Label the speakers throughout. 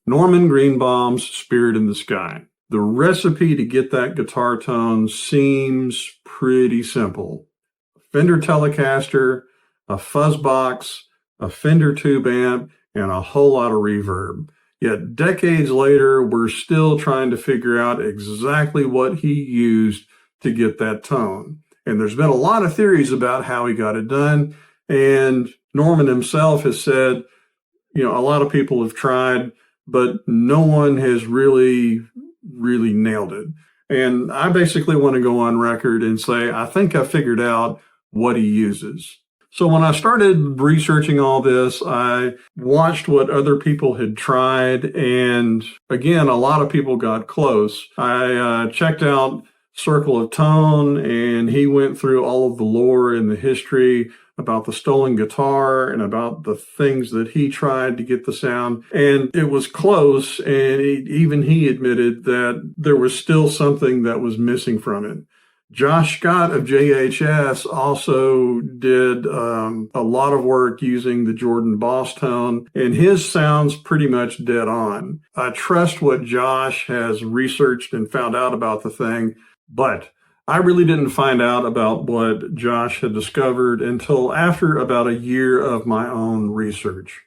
Speaker 1: Norman Greenbaum's Spirit in the Sky. The recipe to get that guitar tone seems pretty simple. A Fender Telecaster, a fuzz box, a Fender tube amp, and a whole lot of reverb. Yet decades later, we're still trying to figure out exactly what he used to get that tone. And there's been a lot of theories about how he got it done. And Norman himself has said, a lot of people have tried, but no one has really nailed it. And I basically want to go on record and say, I think I figured out what he uses. So when I started researching all this, I watched what other people had tried. And again, a lot of people got close. I checked out Circle of Tone, and he went through all of the lore and the history about the stolen guitar and about the things that he tried to get the sound. And it was close, and even he admitted that there was still something that was missing from it. Josh Scott of JHS also did a lot of work using the Jordan Boss Tone, and his sounds pretty much dead on. I trust what Josh has researched and found out about the thing, but I really didn't find out about what Josh had discovered until after about a year of my own research.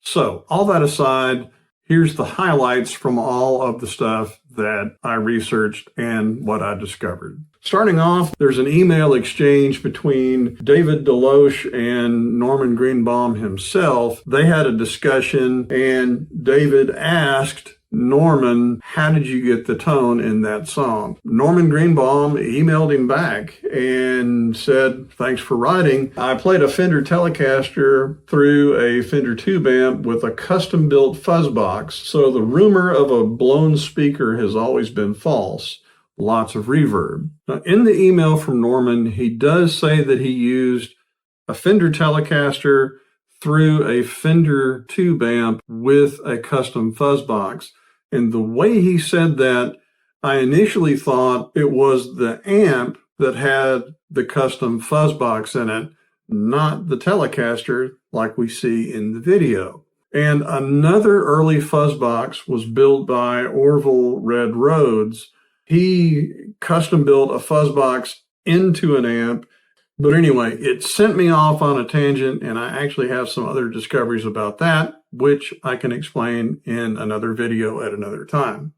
Speaker 1: So, all that aside, here's the highlights from all of the stuff that I researched and what I discovered. Starting off, there's an email exchange between David Deloche and Norman Greenbaum himself. They had a discussion, and David asked Norman, how did you get the tone in that song? Norman Greenbaum emailed him back and said, thanks for writing. I played a Fender Telecaster through a Fender tube amp with a custom-built fuzz box, so the rumor of a blown speaker has always been false. Lots of reverb. Now, in the email from Norman, he does say that he used a Fender Telecaster through a Fender tube amp with a custom fuzz box. And the way he said that, I initially thought it was the amp that had the custom fuzz box in it, not the Telecaster like we see in the video. And another early fuzz box was built by Orville Red Rhodes. He custom built a fuzz box into an amp. But anyway, it sent me off on a tangent, and I actually have some other discoveries about that, which I can explain in another video at another time.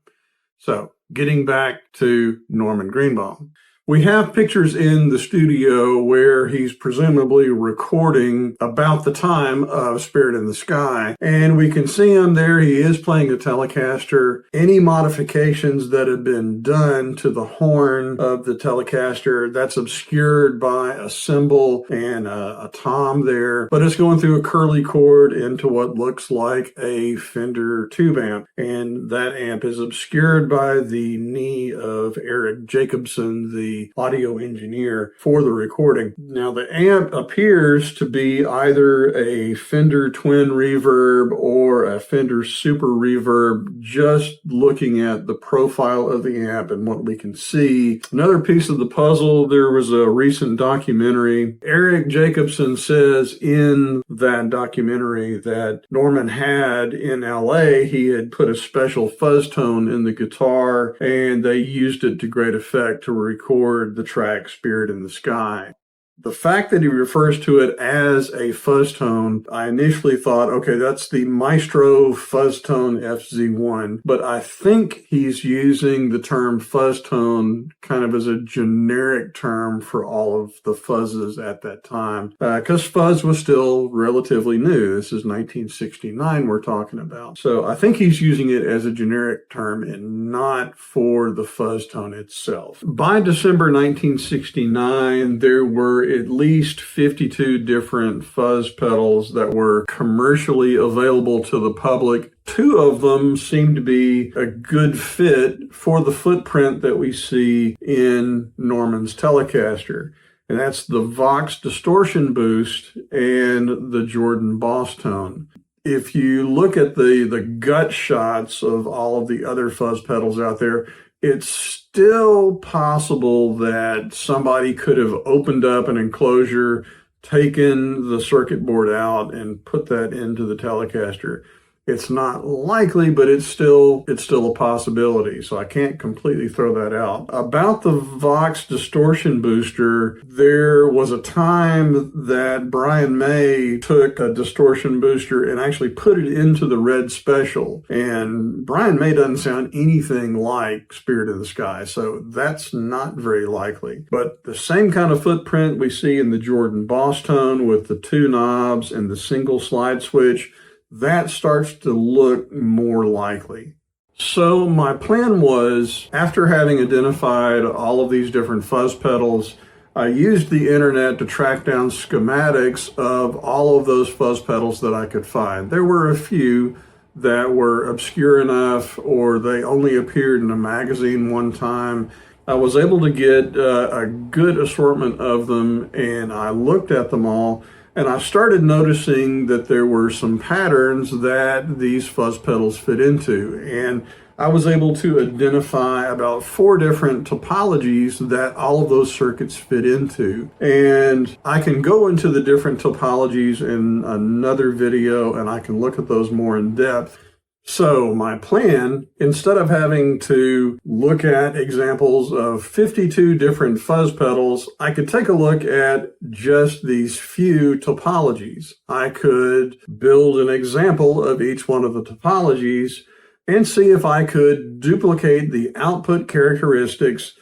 Speaker 1: So, getting back to Norman Greenbaum. We have pictures in the studio where he's presumably recording about the time of Spirit in the Sky, and we can see him there. He is playing a Telecaster. Any modifications that have been done to the horn of the Telecaster, that's obscured by a cymbal and a tom there, but it's going through a curly cord into what looks like a Fender tube amp, and that amp is obscured by the knee of Eric Jacobsen, the audio engineer for the recording. Now, the amp appears to be either a Fender twin reverb or a Fender super reverb, just looking at the profile of the amp and what we can see. Another piece of the puzzle, there was a recent documentary. Eric Jacobsen says in that documentary that Norman had in LA, he had put a special fuzz tone in the guitar, and they used it to great effect to record the track Spirit in the Sky. The fact that he refers to it as a fuzz tone, I initially thought, okay, that's the Maestro Fuzz-Tone FZ1, but I think he's using the term fuzz tone kind of as a generic term for all of the fuzzes at that time, because fuzz was still relatively new. This is 1969 we're talking about. So I think he's using it as a generic term and not for the fuzz tone itself. By December 1969, there were at least 52 different fuzz pedals that were commercially available to the public. 2 of them seem to be a good fit for the footprint that we see in Norman's Telecaster. And that's the Vox Distortion Boost and the Jordan Boss Tone. If you look at the gut shots of all of the other fuzz pedals out there, it's still possible that somebody could have opened up an enclosure, taken the circuit board out, and put that into the Telecaster. It's not likely, but it's still a possibility. So I can't completely throw that out. About the Vox distortion booster, there was a time that Brian May took a distortion booster and actually put it into the Red Special. And Brian May doesn't sound anything like Spirit in the Sky, so that's not very likely. But the same kind of footprint we see in the Jordan Boss-Tone with the two knobs and the single slide switch, that starts to look more likely. So my plan was, after having identified all of these different fuzz pedals, I used the internet to track down schematics of all of those fuzz pedals that I could find. There were a few that were obscure enough, or they only appeared in a magazine one time. I was able to get a good assortment of them, and I looked at them all. And I started noticing that there were some patterns that these fuzz pedals fit into. And I was able to identify about 4 different topologies that all of those circuits fit into. And I can go into the different topologies in another video, and I can look at those more in depth. So my plan, instead of having to look at examples of 52 different fuzz pedals, I could take a look at just these few topologies. I could build an example of each one of the topologies and see if I could duplicate the output characteristics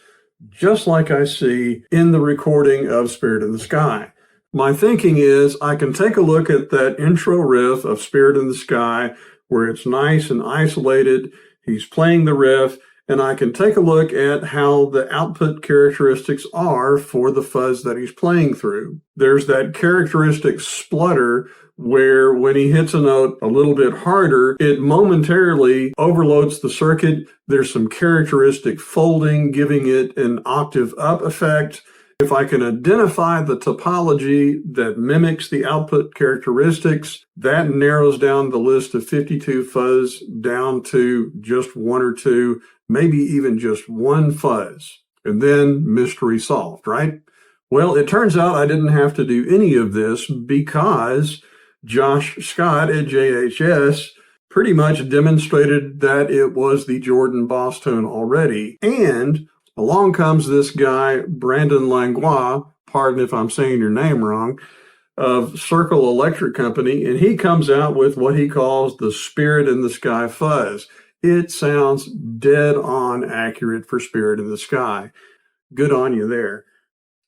Speaker 1: just like I see in the recording of Spirit in the Sky. My thinking is I can take a look at that intro riff of Spirit in the Sky where it's nice and isolated, he's playing the riff, and I can take a look at how the output characteristics are for the fuzz that he's playing through. There's that characteristic splutter where when he hits a note a little bit harder, it momentarily overloads the circuit. There's some characteristic folding, giving it an octave up effect. If I can identify the topology that mimics the output characteristics, that narrows down the list of 52 fuzz down to just 1 or 2, maybe even just 1 fuzz. And then mystery solved, right? Well, it turns out I didn't have to do any of this because Josh Scott at JHS pretty much demonstrated that it was the Jordan Boss-Tone already. And along comes this guy, Brandon Langlois, pardon if I'm saying your name wrong, of Circle Electric Company, and he comes out with what he calls the Spirit in the Sky fuzz. It sounds dead on accurate for Spirit in the Sky. Good on you there.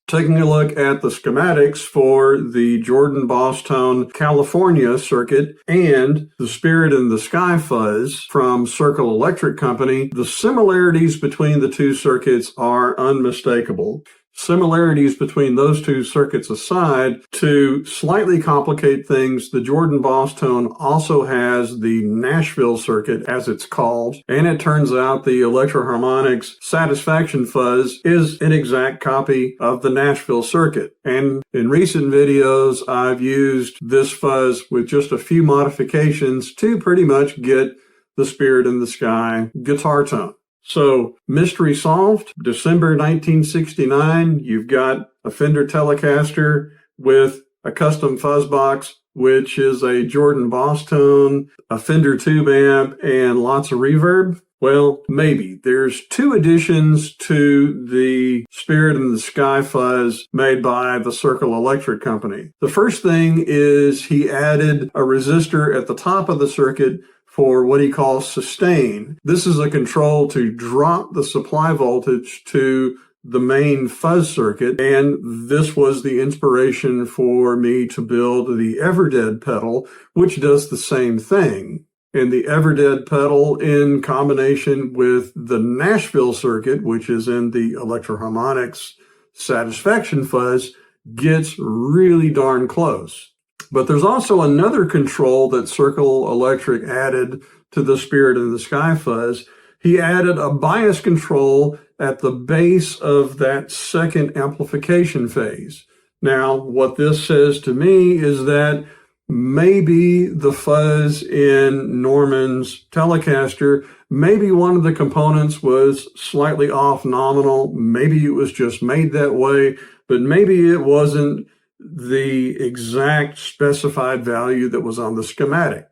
Speaker 1: Taking a look at the schematics for the Jordan Boss-Tone California circuit and the Spirit in the Sky fuzz from Circle Electric Company, the similarities between the two circuits are unmistakable. Similarities between those two circuits aside, to slightly complicate things, the Jordan Boss-Tone also has the Nashville circuit, as it's called, and it turns out the Electro-Harmonix Satisfaction fuzz is an exact copy of the Nashville circuit. And in recent videos, I've used this fuzz with just a few modifications to pretty much get the Spirit in the Sky guitar tone. So, mystery solved. December 1969, you've got a Fender Telecaster with a custom fuzz box, which is a Jordan Boss-Tone, a Fender tube amp, and lots of reverb. Well, maybe. There's 2 additions to the Spirit in the Sky fuzz made by the Circle Electric Company. The first thing is he added a resistor at the top of the circuit for what he calls sustain. This is a control to drop the supply voltage to the main fuzz circuit, and this was the inspiration for me to build the Everdead pedal, which does the same thing. And the Everdead pedal, in combination with the Nashville circuit, which is in the Electro-Harmonix Satisfaction fuzz, gets really darn close. But there's also another control that Circle Electric added to the Spirit in the Sky fuzz. He added a bias control at the base of that second amplification phase. Now, what this says to me is that maybe the fuzz in Norman's Telecaster, maybe one of the components was slightly off nominal, maybe it was just made that way, but maybe it wasn't the exact specified value that was on the schematic.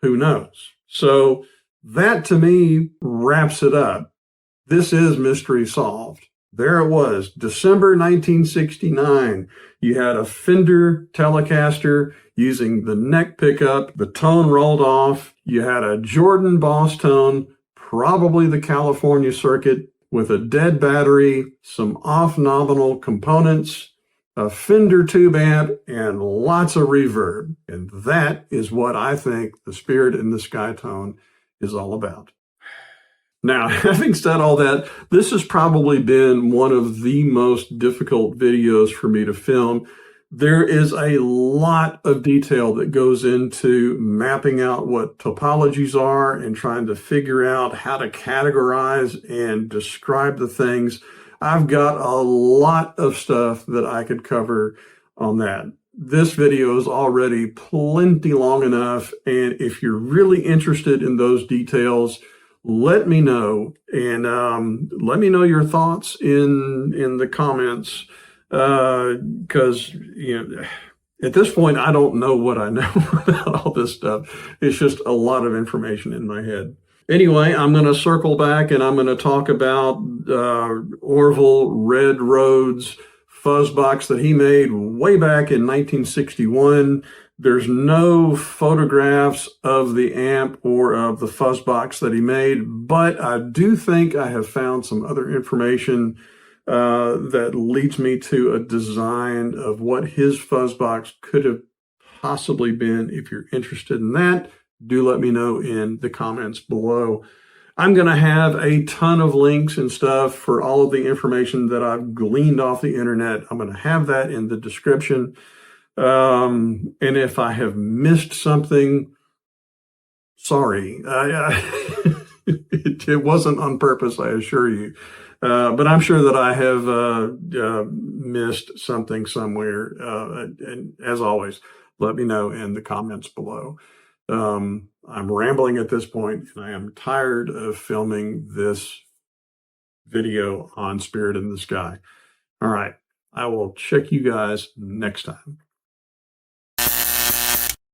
Speaker 1: Who knows? So that to me wraps it up. This is mystery solved. There it was, December 1969. You had a Fender Telecaster using the neck pickup, the tone rolled off. You had a Jordan Boss Tone, probably the California circuit, with a dead battery, some off-nominal components, a Fender tube amp, and lots of reverb. And that is what I think the Spirit in the Sky tone is all about. Now, having said all that, this has probably been one of the most difficult videos for me to film. There is a lot of detail that goes into mapping out what topologies are and trying to figure out how to categorize and describe the things. I've got a lot of stuff that I could cover on that. This video is already plenty long enough, and if you're really interested in those details, let me know, and let me know your thoughts in the comments, because at this point I don't know what I know about all this stuff. It's just a lot of information in my head. Anyway, I'm going to circle back and I'm going to talk about Orville Red Rhodes fuzz box that he made way back in 1961. There's no photographs of the amp or of the fuzz box that he made, but I do think I have found some other information that leads me to a design of what his fuzz box could have possibly been. If you're interested in that, do let me know in the comments below. I'm going to have a ton of links and stuff for all of the information that I've gleaned off the internet. I'm going to have that in the description. And if I have missed something, sorry. It wasn't on purpose, I assure you. But I'm sure that I have missed something somewhere. And as always, let me know in the comments below. I'm rambling at this point, and I am tired of filming this video on Spirit in the Sky. All right, I will check you guys next time.